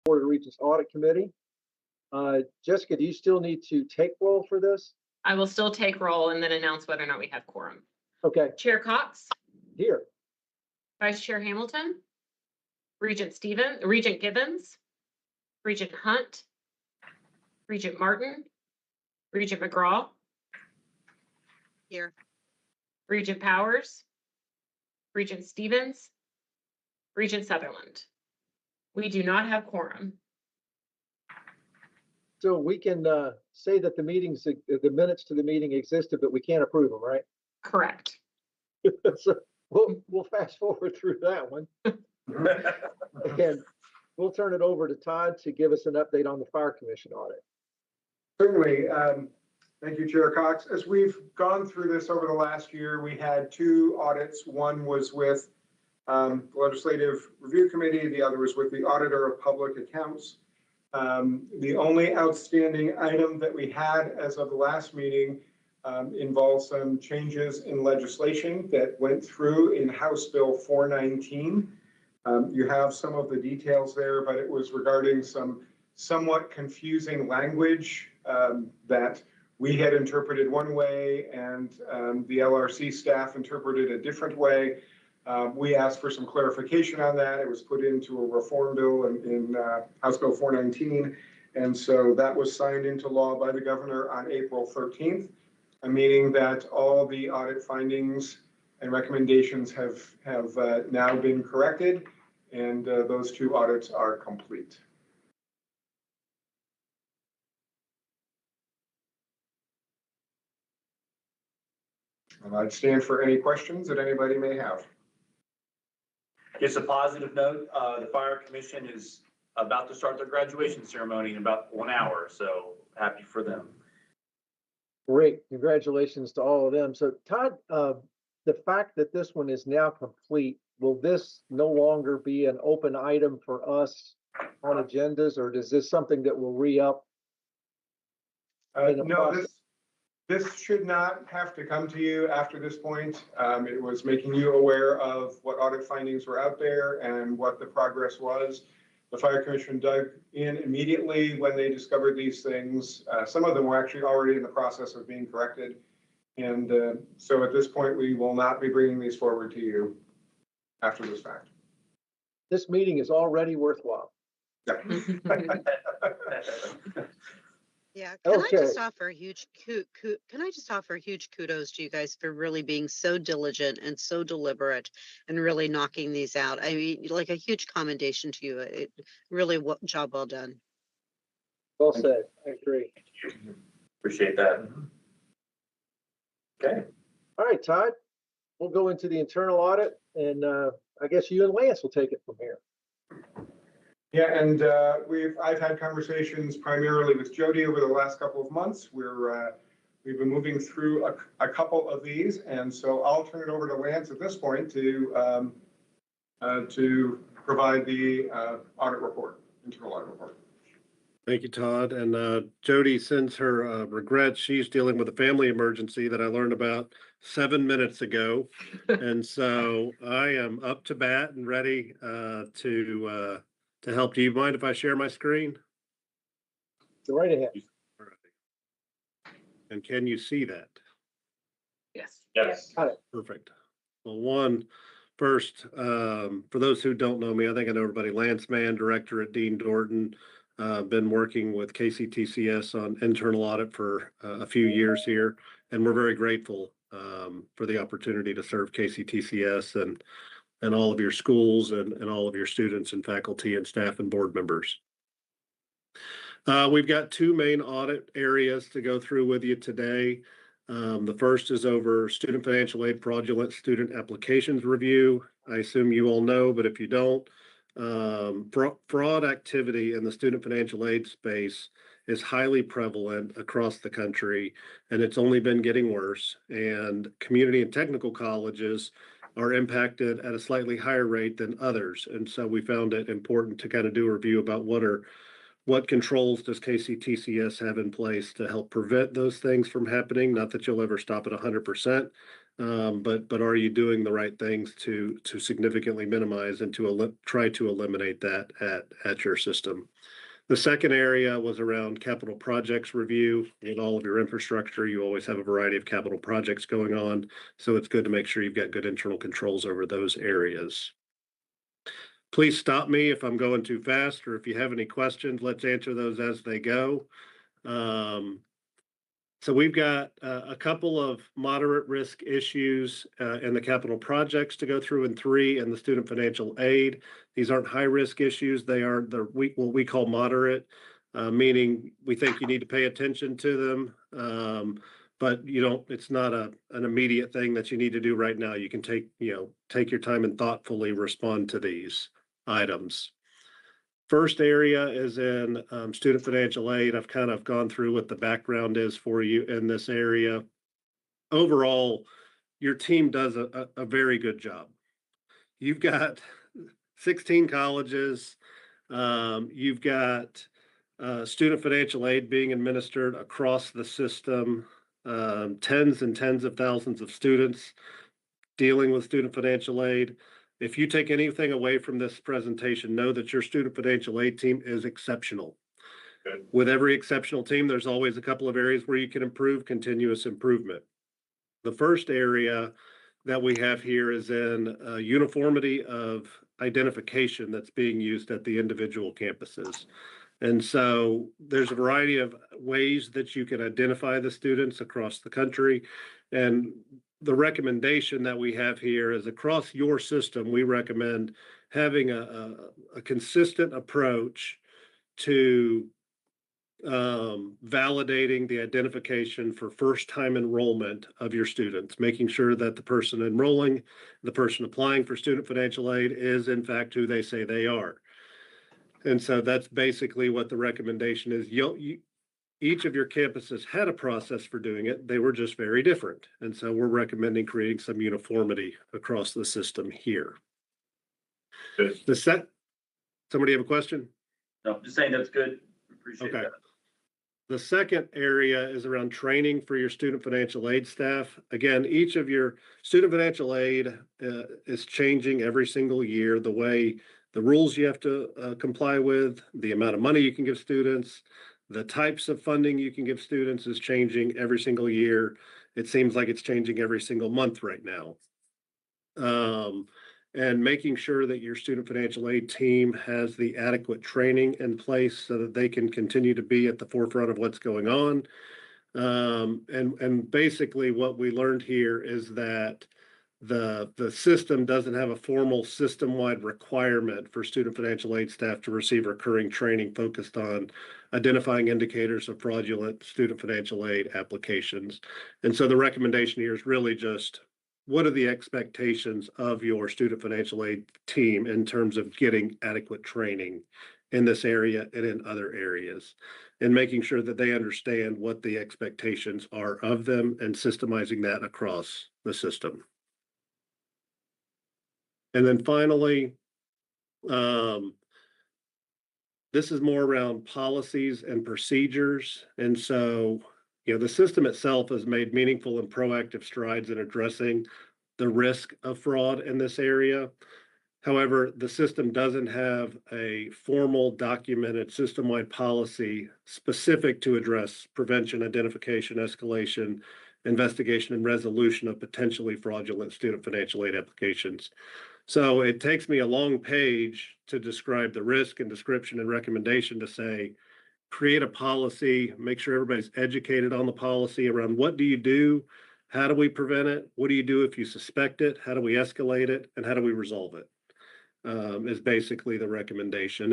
Board of Regents Audit Committee. Jessica, do you still need to take roll for this? I will still take roll and then announce whether or not we have quorum. Okay. Chair Cox. Here. Vice Chair Hamilton. Regent Gibbons. Regent Hunt. Regent Martin. Regent McGraw. Here. Regent Powers. Regent Stevens. Regent Sutherland. We do not have quorum. So we can say that the minutes to the meeting existed, but we can't approve them, right? Correct. So we'll fast forward through that one. And we'll turn it over to Todd to give us an update on the Fire Commission audit. Certainly. Thank you, Chair Cox. As we've gone through this over the last year, we had two audits. One was with the Legislative Review Committee. The other was with the Auditor of Public Accounts. The only outstanding item that we had as of the last meeting involved some changes in legislation that went through in House Bill 419. You have some of the details there, but it was regarding some somewhat confusing language that we had interpreted one way and the LRC staff interpreted a different way. We asked for some clarification on that. It was put into a reform bill in House Bill 419. And so that was signed into law by the governor on April 13th, meaning that all the audit findings and recommendations have now been corrected, and those two audits are complete. And I'd stand for any questions that anybody may have. Just a positive note, the Fire Commission is about to start their graduation ceremony in about 1 hour, so happy for them. Great, congratulations to all of them. So Todd, the fact that this one is now complete, will this no longer be an open item for us on agendas, or is this something that will re-up? No, this should not have to come to you after this point. It was making you aware of what audit findings were out there and what the progress was. The Fire Commission dug in immediately when they discovered these things. Some of them were actually already in the process of being corrected. And so at this point, we will not be bringing these forward to you after this fact. This meeting is already worthwhile. Yeah. Yeah, can Okay. I just offer a huge kudos to you guys for really being so diligent and so deliberate and really knocking these out. I mean, like a huge commendation to you. It really job well done. Well said. I agree. Appreciate that. Okay. All right, Todd, we'll go into the internal audit, and I guess you and Lance will take it from here. Yeah, and I've had conversations primarily with Jody over the last couple of months. We've been moving through a couple of these, and so I'll turn it over to Lance at this point to provide the audit report, internal audit report. Thank you, Todd. And Jody sends her regrets. She's dealing with a family emergency that I learned about 7 minutes ago. And so I am up to bat and ready to help. Do you mind if I share my screen? Go right ahead. All right. And can you see that? Yes. Yes. Got it. Perfect. Well, first, for those who don't know me, I think I know everybody. Lance Mann, director at Dean Dorton. Been working with KCTCS on internal audit for a few years here, and we're very grateful for the opportunity to serve KCTCS and all of your schools and all of your students and faculty and staff and board members. We've got two main audit areas to go through with you today. The first is over student financial aid fraudulent student applications review. I assume you all know, but if you don't, fraud activity in the student financial aid space is highly prevalent across the country, and it's only been getting worse. And community and technical colleges are impacted at a slightly higher rate than others. And so we found it important to kind of do a review about what what controls does KCTCS have in place to help prevent those things from happening? Not that you'll ever stop at 100%, but are you doing the right things to significantly minimize and to try to eliminate that at your system? The second area was around capital projects review. In all of your infrastructure, you always have a variety of capital projects going on, so it's good to make sure you've got good internal controls over those areas. Please stop me if I'm going too fast, or if you have any questions, let's answer those as they go. So we've got a couple of moderate risk issues in the capital projects to go through, and 3 in the student financial aid. These aren't high risk issues. They are what we call moderate, meaning we think you need to pay attention to them. But you don't, it's not an immediate thing that you need to do right now. You can take your time and thoughtfully respond to these items. First area is in student financial aid. I've kind of gone through what the background is for you in this area. Overall, your team does a very good job. You've got 16 colleges. You've got student financial aid being administered across the system. Tens and tens of thousands of students dealing with student financial aid. If you take anything away from this presentation, know that your student financial aid team is exceptional. Good. With every exceptional team, there's always a couple of areas where you can improve, continuous improvement. The first area that we have here is in uniformity of identification that's being used at the individual campuses. And so there's a variety of ways that you can identify the students across the country. And the recommendation that we have here is across your system, we recommend having a consistent approach to validating the identification for first-time enrollment of your students, making sure that the person enrolling, the person applying for student financial aid is in fact who they say they are. And so that's basically what the recommendation is. Each of your campuses had a process for doing it. They were just very different. And so we're recommending creating some uniformity across the system here. Good. Somebody have a question? No, just saying that's good. Appreciate Okay. that. The second area is around training for your student financial aid staff. Again, each of your student financial aid is changing every single year. The way the rules you have to comply with, the amount of money you can give students, the types of funding you can give students is changing every single year. It seems like it's changing every single month right now. And making sure that your student financial aid team has the adequate training in place so that they can continue to be at the forefront of what's going on. And basically what we learned here is that the system doesn't have a formal system-wide requirement for student financial aid staff to receive recurring training focused on identifying indicators of fraudulent student financial aid applications. And so the recommendation here is really just, what are the expectations of your student financial aid team in terms of getting adequate training in this area and in other areas, and making sure that they understand what the expectations are of them and systemizing that across the system. And then finally, this is more around policies and procedures. And so, the system itself has made meaningful and proactive strides in addressing the risk of fraud in this area. However, the system doesn't have a formal documented system-wide policy specific to address prevention, identification, escalation, investigation, and resolution of potentially fraudulent student financial aid applications. So it takes me a long page to describe the risk and description and recommendation to say, create a policy, make sure everybody's educated on the policy around what do you do, how do we prevent it, what do you do if you suspect it, how do we escalate it, and how do we resolve it, is basically the recommendation.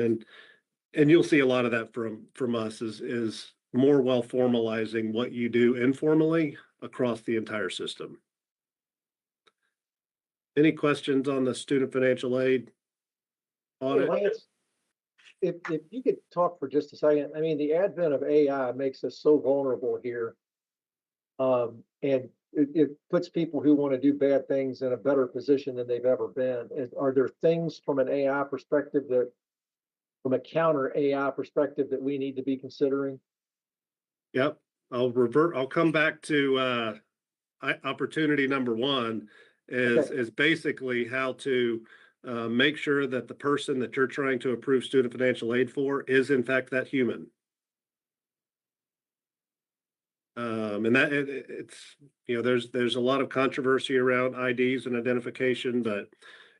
And you'll see a lot of that from us is more well formalizing what you do informally across the entire system. Any questions on the student financial aid audit? Lance, if you could talk for just a second, I mean, the advent of AI makes us so vulnerable here. And it puts people who want to do bad things in a better position than they've ever been. Are there things from an AI perspective that from a counter AI perspective that we need to be considering? Yep, I'll come back to opportunity number one is basically how to make sure that the person that you're trying to approve student financial aid for is in fact that human. And that it's, there's a lot of controversy around IDs and identification, but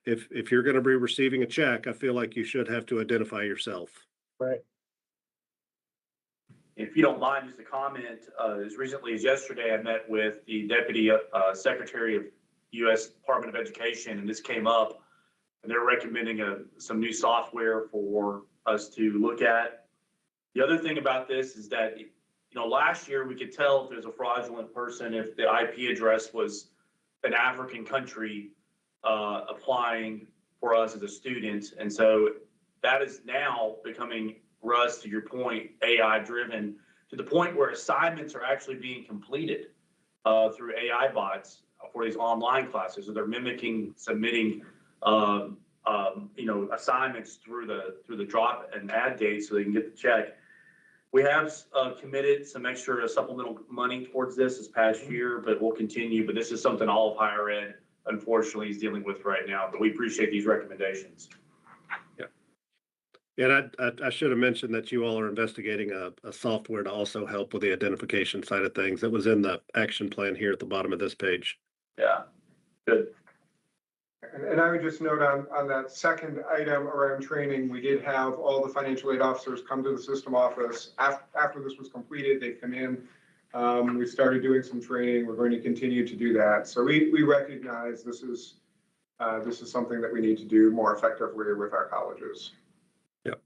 if you're going to be receiving a check, I feel like you should have to identify yourself. Right. If you don't mind, just a comment, as recently as yesterday, I met with the Deputy Secretary of U.S. Department of Education, and this came up, and they're recommending some new software for us to look at. The other thing about this is that, last year we could tell if there's a fraudulent person, if the IP address was an African country applying for us as a student. And so that is now becoming, Russ, to your point, AI driven to the point where assignments are actually being completed through AI bots for these online classes. So they're mimicking, submitting, assignments through the drop and add date so they can get the check. We have committed some extra supplemental money towards this past year, but we'll continue. But this is something all of higher ed, unfortunately, is dealing with right now. But we appreciate these recommendations. And I should have mentioned that you all are investigating a software to also help with the identification side of things. That was in the action plan here at the bottom of this page. Yeah, good. And I would just note on that second item around training, we did have all the financial aid officers come to the system office. After this was completed, they come in. We started doing some training. We're going to continue to do that. So we recognize this is something that we need to do more effectively with our colleges. Yep.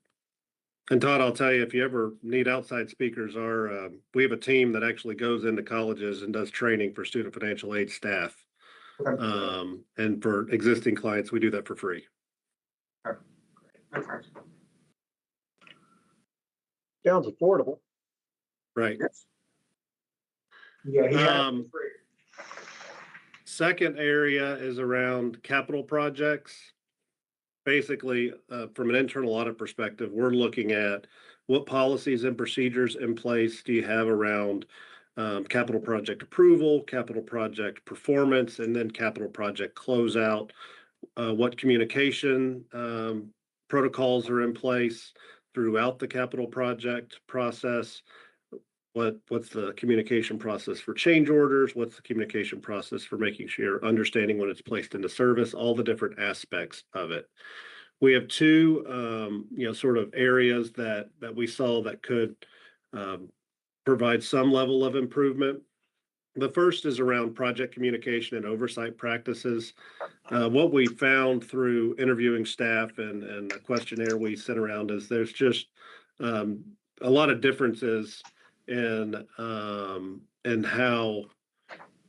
And Todd, I'll tell you, if you ever need outside speakers, we have a team that actually goes into colleges and does training for student financial aid staff. And for existing clients, we do that for free. Okay. Sounds affordable. Right. Yes. Yeah. He had it for free. Second area is around capital projects. Basically, from an internal audit perspective, we're looking at what policies and procedures in place do you have around capital project approval, capital project performance, and then capital project closeout. What communication protocols are in place throughout the capital project process? What's the communication process for change orders? What's the communication process for making sure you're understanding when it's placed into service? All the different aspects of it. We have two, sort of areas that we saw that could provide some level of improvement. The first is around project communication and oversight practices. What we found through interviewing staff and a questionnaire we sent around is there's just a lot of differences in how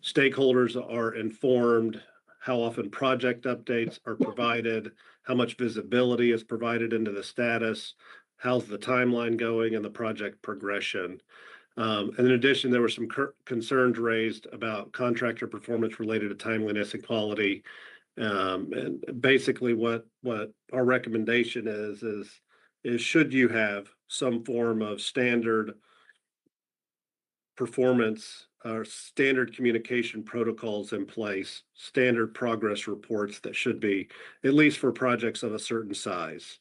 stakeholders are informed, how often project updates are provided, how much visibility is provided into the status, how's the timeline going, and the project progression. And in addition, there were some concerns raised about contractor performance related to timeliness and quality. And basically what our recommendation is should you have some form of standard performance or standard communication protocols in place, standard progress reports that should be, at least for projects of a certain size.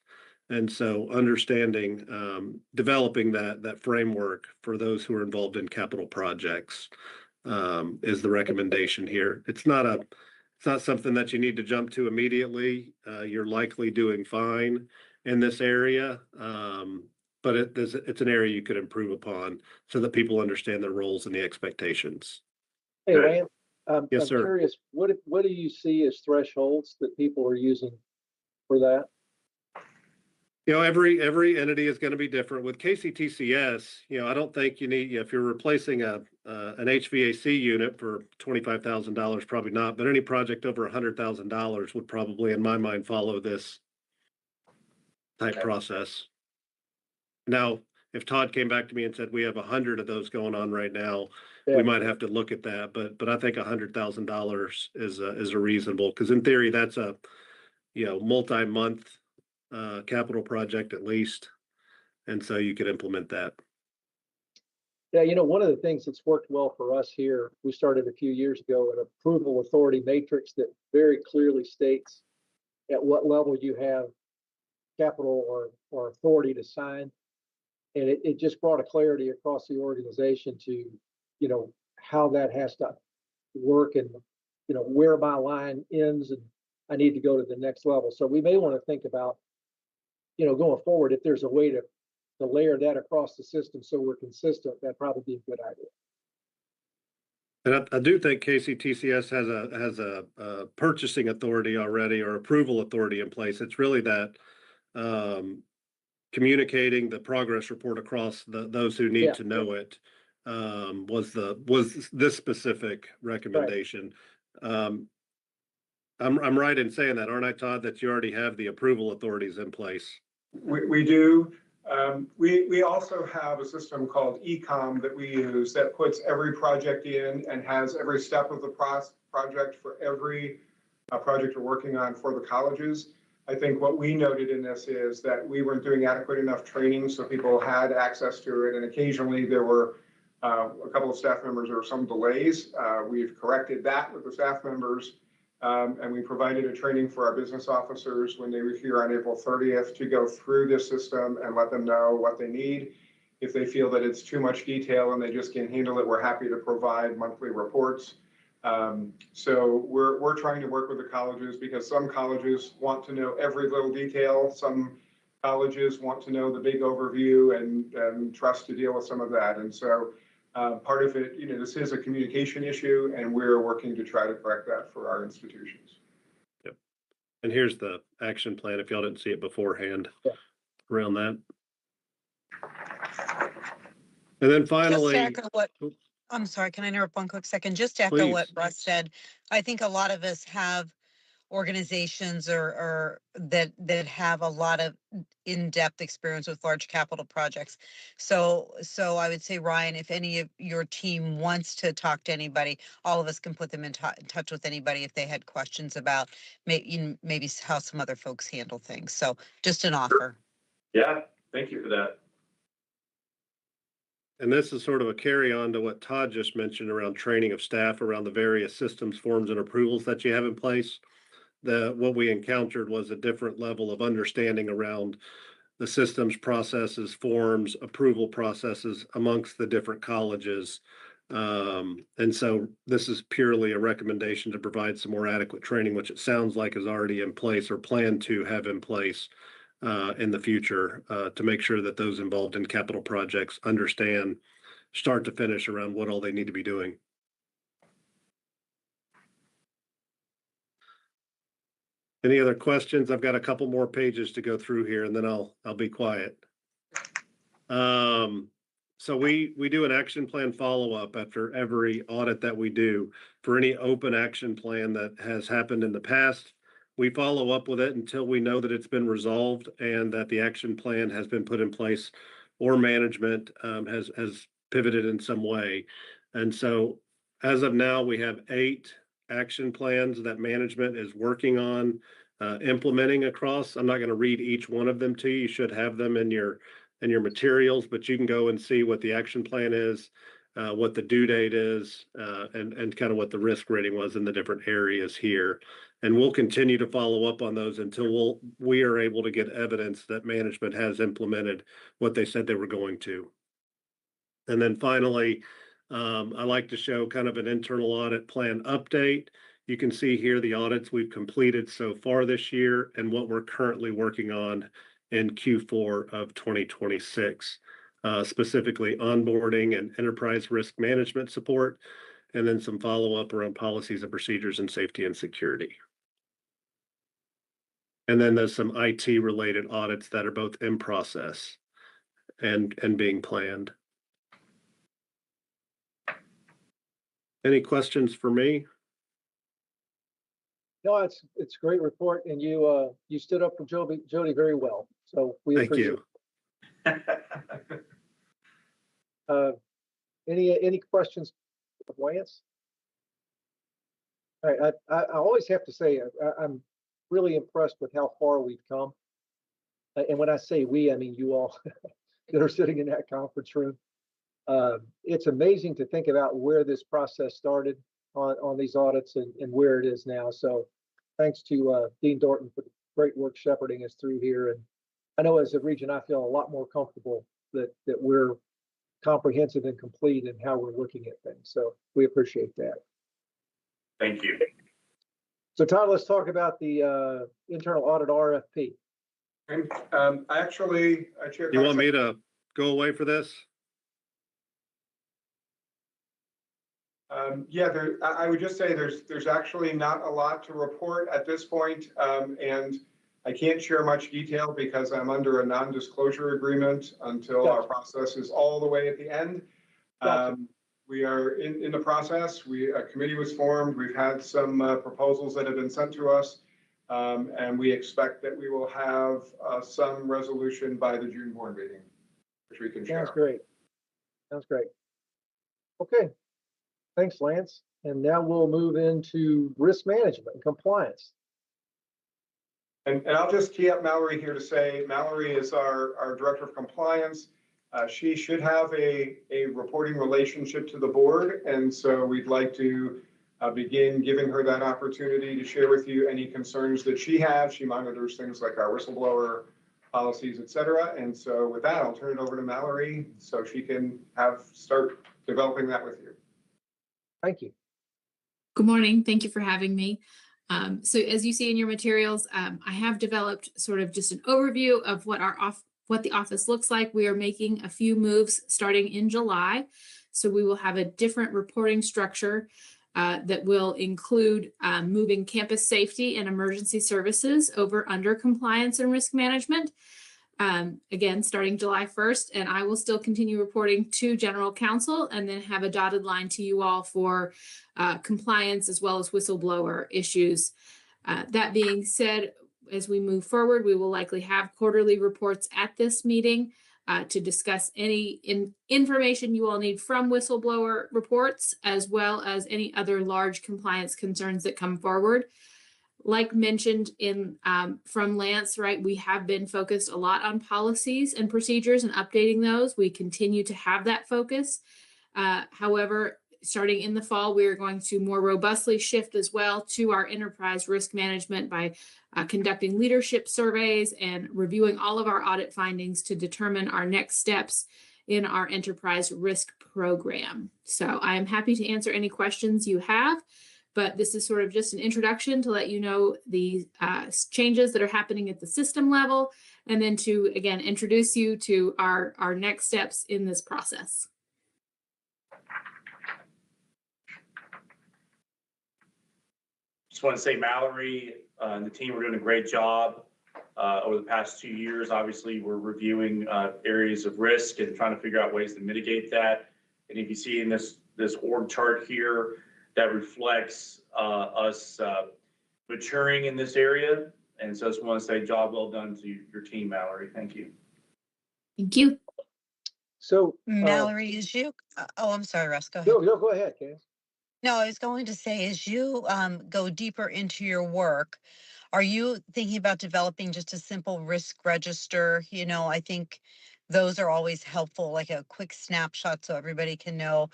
And so understanding, developing that framework for those who are involved in capital projects is the recommendation here. It's not something that you need to jump to immediately. You're likely doing fine in this area, but it's an area you could improve upon so that people understand their roles and the expectations. Hey, Lance, Yes, I'm sir. curious, what do you see as thresholds that people are using for that? Every entity is going to be different. With KCTCS, I don't think you need, if you're replacing an HVAC unit for $25,000, probably not, but any project over $100,000 would probably, in my mind, follow this type process. Now, if Todd came back to me and said, we have 100 of those going on right now, we might have to look at that, but I think $100,000 is a reasonable, because in theory, that's a, multi-month capital project at least. And so you could implement that. Yeah, one of the things that's worked well for us here, we started a few years ago an approval authority matrix that very clearly states at what level you have capital or authority to sign. And it just brought a clarity across the organization to, how that has to work and, where my line ends and I need to go to the next level. So we may want to think about, going forward, if there's a way to layer that across the system so we're consistent, that'd probably be a good idea. And I do think KCTCS has a purchasing authority already or approval authority in place. It's really that communicating the progress report across those who need to know it was this specific recommendation. Right. I'm right in saying that, aren't I, Todd, that you already have the approval authorities in place? We do. We also have a system called eCom that we use that puts every project in and has every step of the project for every project we're working on for the colleges. I think what we noted in this is that we weren't doing adequate enough training so people had access to it. And occasionally there were a couple of staff members, there were some delays. We've corrected that with the staff members. And we provided a training for our business officers when they were here on April 30th to go through this system and let them know what they need. If they feel that it's too much detail and they just can't handle it, we're happy to provide monthly reports. So we're trying to work with the colleges because some colleges want to know every little detail. Some colleges want to know the big overview and trust to deal with some of that. And so part of it, this is a communication issue, and we're working to try to correct that for our institutions. Yep. And here's the action plan, if y'all didn't see it beforehand, around that. And then finally, just to echo what, I'm sorry, can I interrupt one quick second? Just to echo what Russ said, I think a lot of us have organizations or that have a lot of in-depth experience with large capital projects. So I would say, Ryan, if any of your team wants to talk to anybody, all of us can put them in touch with anybody if they had questions about maybe how some other folks handle things. So just an offer. Yeah, thank you for that. And this is sort of a carry on to what Todd just mentioned around training of staff around the various systems, forms, and approvals that you have in place. What we encountered was a different level of understanding around the systems, processes, forms, approval processes amongst the different colleges. And so this is purely a recommendation to provide some more adequate training, which it sounds like is already in place or planned to have in place in the future to make sure that those involved in capital projects understand start to finish around what all they need to be doing. Any other questions? I've got a couple more pages to go through here and then I'll be quiet. So we do an action plan follow-up after every audit that we do for any open action plan that has happened in the past. We follow up with it until we know that it's been resolved and that the action plan has been put in place or management has pivoted in some way. And so as of now, we have 8 action plans that management is working on implementing across. I'm not going to read each one of them to you. You should have them in your materials, but you can go and see what the action plan is, what the due date is, and kind of what the risk rating was in the different areas here. And we'll continue to follow up on those until we are able to get evidence that management has implemented what they said they were going to. And then finally, I like to show kind of an internal audit plan update. You can see here the audits we've completed so far this year and what we're currently working on in Q4 of 2026, specifically onboarding and enterprise risk management support, and then some follow-up around policies and procedures and safety and security. And then there's some IT-related audits that are both in process and being planned. Any questions for me? No, it's a great report, and you stood up for Jody very well. So we appreciate it. Any questions of Lance? All right, I always have to say I'm really impressed with how far we've come. and when I say we, I mean you all that are sitting in that conference room. It's amazing to think about where this process started on these audits and where it is now. So thanks to Dean Dorton for the great work shepherding us through here. And I know as a region, I feel a lot more comfortable that we're comprehensive and complete in how we're looking at things. So we appreciate that. Thank you. So Todd, let's talk about the internal audit RFP. And Chair. You want me to go away for this? Yeah, I would just say there's actually not a lot to report at this point, and I can't share much detail because I'm under a non-disclosure agreement until our process is all the way at the end. Gotcha. We are in the process. A committee was formed. We've had some proposals that have been sent to us, and we expect that we will have some resolution by the June board meeting, which we can share. Sounds great. Sounds great. Okay. Thanks, Lance. And now we'll move into risk management and compliance. And I'll just tee up Mallory here to say, Mallory is our Director of Compliance. She should have a reporting relationship to the board. And so we'd like to begin giving her that opportunity to share with you any concerns that she has. She monitors things like our whistleblower policies, et cetera. And so with that, I'll turn it over to Mallory so she can start developing that with you. Thank you. Good morning. Thank you for having me. So as you see in your materials, I have developed sort of just an overview of what the office looks like. We are making a few moves starting in July. So we will have a different reporting structure that will include moving campus safety and emergency services over under compliance and risk management. Again, starting July 1st, and I will still continue reporting to General Counsel and then have a dotted line to you all for compliance as well as whistleblower issues. That being said, as we move forward, we will likely have quarterly reports at this meeting to discuss any information you all need from whistleblower reports, as well as any other large compliance concerns that come forward. Like mentioned from Lance, right, we have been focused a lot on policies and procedures and updating those. We continue to have that focus. However, starting in the fall, we are going to more robustly shift as well to our enterprise risk management by conducting leadership surveys and reviewing all of our audit findings to determine our next steps in our enterprise risk program. So I am happy to answer any questions you have. But this is sort of just an introduction to let you know the changes that are happening at the system level, and then to, again, introduce you to our next steps in this process. Just want to say Mallory and the team are doing a great job over the past 2 years. Obviously, we're reviewing areas of risk and trying to figure out ways to mitigate that. And if you see in this org chart here, that reflects us maturing in this area. And so I just want to say job well done to your team, Mallory. Thank you. Thank you. So Mallory, is you? Oh, I'm sorry, Russ. Go ahead. no, go ahead, Candace. No, I was going to say, as you go deeper into your work, are you thinking about developing just a simple risk register? You know, I think those are always helpful, like a quick snapshot so everybody can know,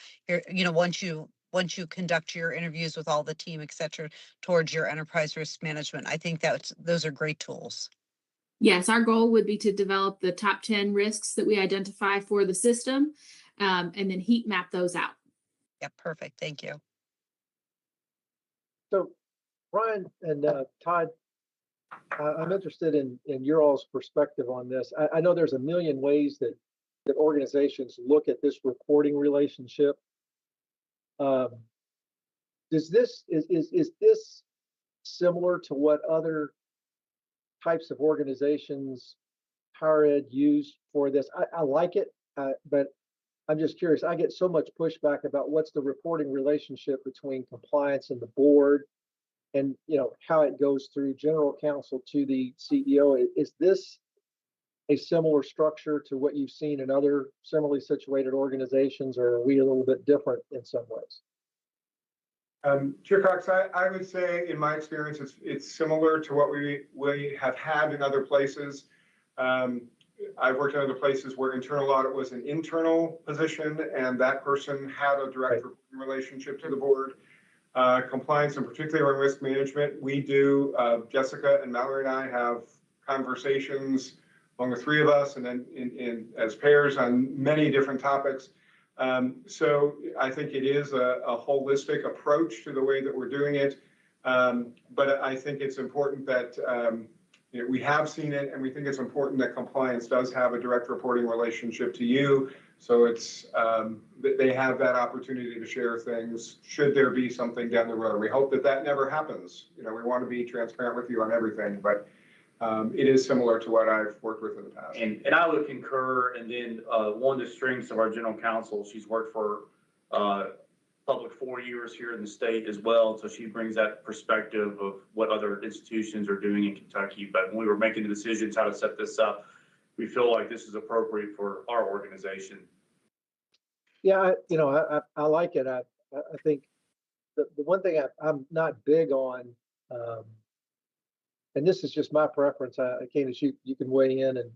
once you conduct your interviews with all the team, et cetera, towards your enterprise risk management. I think those are great tools. Yes, our goal would be to develop the top 10 risks that we identify for the system and then heat map those out. Yeah, perfect. Thank you. So Brian and Todd, I'm interested in your all's perspective on this. I know there's a million ways that organizations look at this reporting relationship. Is this similar to what other types of organizations higher ed use for this? I like it, but I'm just curious. I get so much pushback about what's the reporting relationship between compliance and the board, and how it goes through general counsel to the CEO. Is this a similar structure to what you've seen in other similarly situated organizations, or are we a little bit different in some ways? Chair Cox, I would say in my experience, it's similar to what we have had in other places. I've worked in other places where internal audit was an internal position and that person had a direct reporting relationship to the board. Compliance and particularly around risk management, we do, Jessica and Mallory and I have conversations among the three of us and then in as pairs on many different topics. So I think it is a holistic approach to the way that we're doing it. But I think it's important that you know, we have seen it and we think it's important that compliance does have a direct reporting relationship to you. So it's they have that opportunity to share things should there be something down the road. We hope that that never happens. You know, we want to be transparent with you on everything, but it is similar to what I've worked with in the past. And I would concur. And then one of the strengths of our general counsel, she's worked for public 4 years here in the state as well. So she brings that perspective of what other institutions are doing in Kentucky. But when we were making the decisions how to set this up, we feel like this is appropriate for our organization. Yeah, you know, I like it. I think the one thing I'm not big on, and this is just my preference. Candace, you can weigh in, and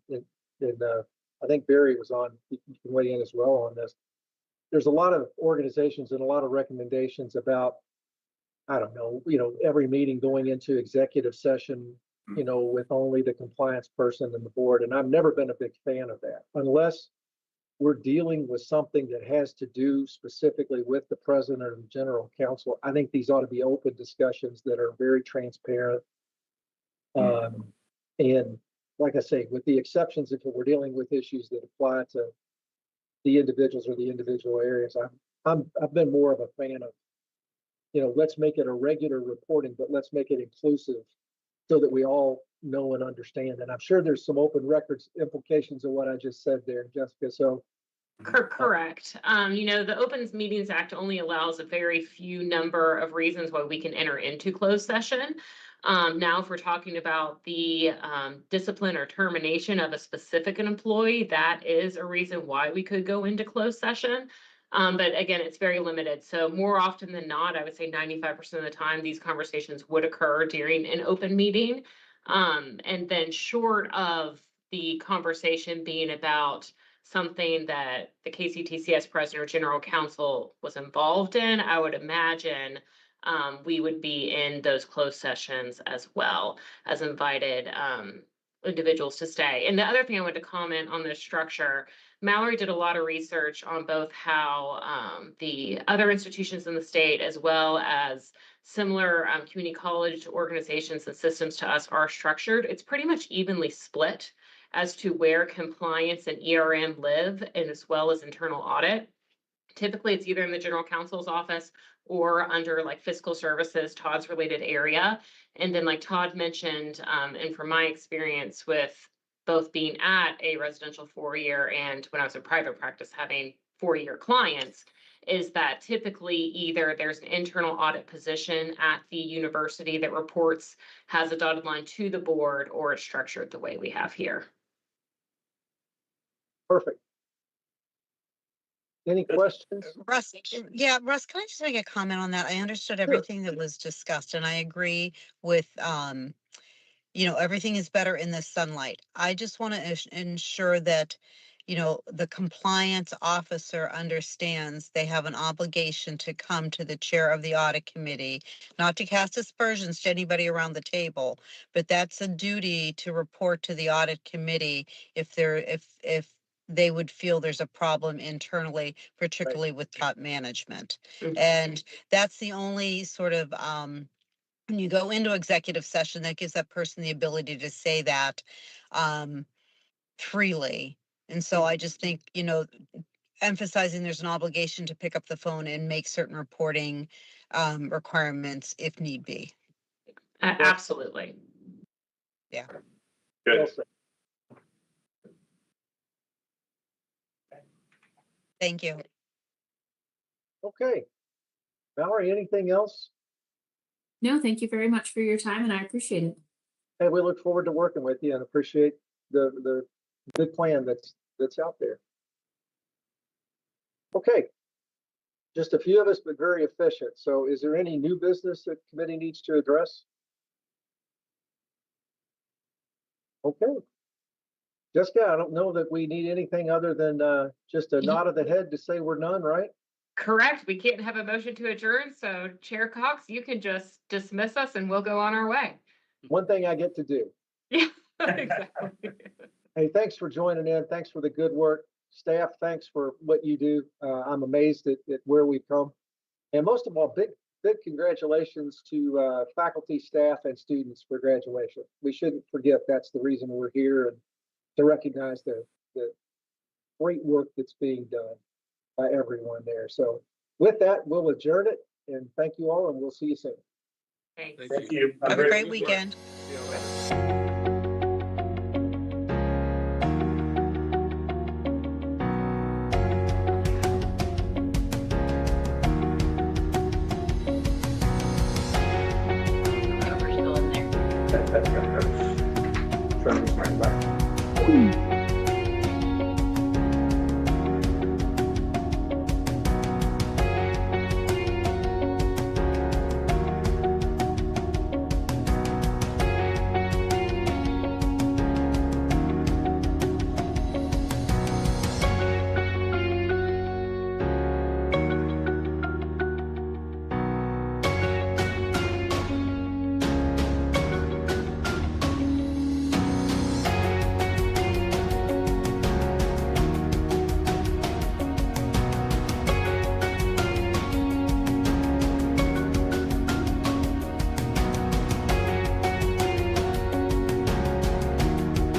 I think Barry was on. You can weigh in as well on this. There's a lot of organizations and a lot of recommendations about, I don't know, you know, every meeting going into executive session, you know, with only the compliance person and the board. And I've never been a big fan of that unless we're dealing with something that has to do specifically with the president or the general counsel. I think these ought to be open discussions that are very transparent. And like I say, with the exceptions, if we're dealing with issues that apply to the individuals or the individual areas, I've been more of a fan of, you know, let's make it a regular reporting, but let's make it inclusive so that we all know and understand. And I'm sure there's some open records implications of what I just said there, Jessica. So correct. You know, the Opens Meetings Act only allows a very few number of reasons why we can enter into closed session. Now, if we're talking about the discipline or termination of a specific employee, that is a reason why we could go into closed session. But again, it's very limited. So more often than not, I would say 95% of the time, these conversations would occur during an open meeting. And then short of the conversation being about something that the KCTCS president or general counsel was involved in, I would imagine we would be in those closed sessions as well as invited individuals to stay. And the other thing I wanted to comment on this structure, Mallory did a lot of research on both how the other institutions in the state, as well as similar community college organizations and systems to us, are structured. It's pretty much evenly split as to where compliance and ERM live, and as well as internal audit. Typically, it's either in the general counsel's office or under like fiscal services, Todd's related area. And then like Todd mentioned, and from my experience with both being at a residential 4-year and when I was in private practice having 4-year clients, is that typically either there's an internal audit position at the university that reports, has a dotted line to the board, or it's structured the way we have here. perfect. Any questions? Russ, yeah, Russ, can I just make a comment on that? I understood everything that was discussed and I agree with, you know, everything is better in the sunlight. I just want to ensure that, you know, the compliance officer understands they have an obligation to come to the chair of the audit committee, not to cast aspersions to anybody around the table, but that's a duty to report to the audit committee if they would feel there's a problem internally, particularly with top management. And that's the only sort of, when you go into executive session, that gives that person the ability to say that freely. And so I just think, you know, emphasizing there's an obligation to pick up the phone and make certain reporting requirements if need be. Absolutely. Yeah. Good. Well said. Thank you. Okay. Mallory, anything else? No, thank you very much for your time and I appreciate it. Hey, we look forward to working with you and appreciate the good plan that's out there. Okay. Just a few of us, but very efficient. So is there any new business that committee needs to address? Okay. Jessica, I don't know that we need anything other than just a nod of the head to say we're done, right? Correct. We can't have a motion to adjourn, so Chair Cox, you can just dismiss us and we'll go on our way. One thing I get to do. Yeah, exactly. Hey, thanks for joining in. Thanks for the good work. Staff, thanks for what you do. I'm amazed at where we've come. And most of all, big congratulations to faculty, staff, and students for graduation. We shouldn't forget that's the reason we're here, and to recognize the great work that's being done by everyone there. So with that, we'll adjourn it, and thank you all, and we'll see you soon. Thanks. Thank you. Have a great weekend. We're still in there. Trying to find back.